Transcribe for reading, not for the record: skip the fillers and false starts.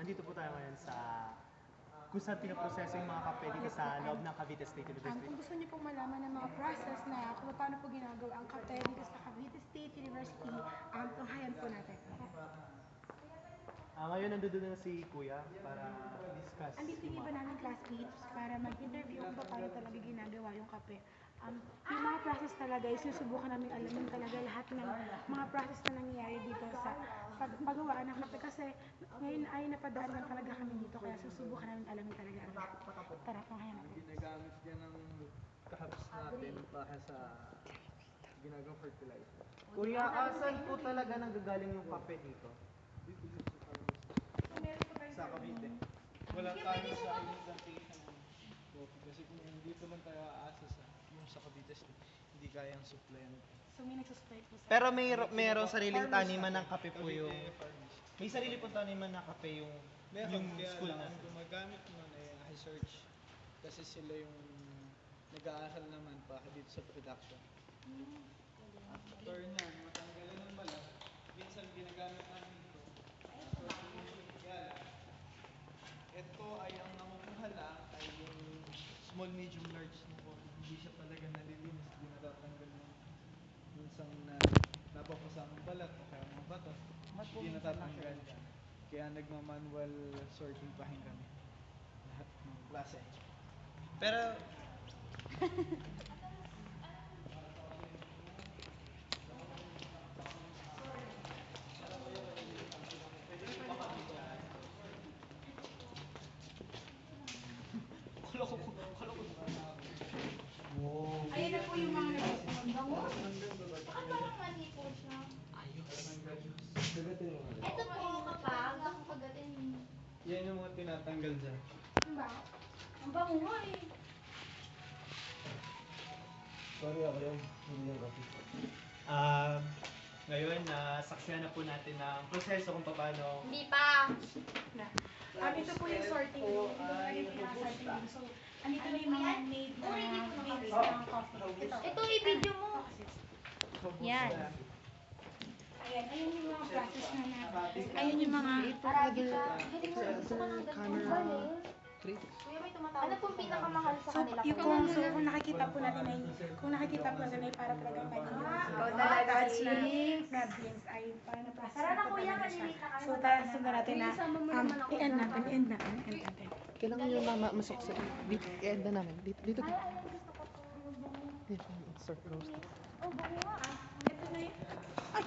Nandito po tayo ngayon sa kung saan pinaproseso yung mga kape dito sa loob ng Cavite State University. Kung gusto niyo pong malaman ng mga process na kung paano po ginagawa ang kape dito sa Cavite State University, tunghayan po natin. Ngayon nandito na si Kuya para discuss Andito yung iba namin classmates para mag-interview kung paano talaga ginagawa yung kape. Yung mga process talaga, susubukan namin alamin talaga lahat ng mga process na nangyayari dito sa paggawa ng kape kasi ngayon ay napadaan lang talaga kami dito kaya susubukan namin alamin talaga ang lahat. Tara, tunghayan natin. Ginagamit yan ng cups natin para sa ginagawang fertilizer. Kuya, saan po talaga nanggagaling yung kape dito? Sa Cavite. Wala tayo sa implantation ng coffee kasi kung dito lang tayo aasa sa yung sa Cavite State, hindi kayang supplyan. So may nagsusupply po sa... Pero mayroong sariling taniman ng kape po yung... Farmers. May sarili po taniman ng kape yung Kaya school lang, na. ang gumagamit nun ay research kasi sila yung nag-aaral naman pa dito sa production. After na, matanggalan ng balat, minsan ginagamit namin ito. Ito ay ang nakukuha lang ay yung small, medium, large na coffee. Hindi siya talaga nalilinis, hindi natatanggal ng minsan na napapasa ang balat o kaya mga bato. Hindi natatanggal siya. Kaya nagma-manual sorting pa rin kami. Lahat ng klase. Pero... Ayan na po yung mga nagsusumbang. Bakit parang mani po siya? Gagatin mo nga. Ito po kapag ako kagatin. Yan yung mga tinatanggal dyan. Diba? Ang bango nga eh. Sorry ako yun, hindi yung coffee. Ngayon, saksihan na po natin ang proseso kung paano... Hindi pa. Na. Ito po yung sorting room. Ito po yung pinaka-sorting room. So, andito na yung mga made na mix ng coffee. Ito i-video mo. Yan. Ayan, ayun yung mga process na natin. Ayun yung mga... Arabica. Galing mo. Gusto ko ng ganun. Kuya, may tumatawag. Ano pong pinakamahal sa So, kanila? kung nakikita po natin ay para talagang paninin. Ikaw talaga, Chicks. Na beans ay para na-process Tara na, po kuya, talaga siya. malilate na kami. So, tara, sundan natin na i-end natin. Kailangan yung mama masukso. Dito, i-end na namin. Dito, dito. Ay, ay, gusto ko po. Dito, start roast. Oh, bunga. Ito na yun. Ay,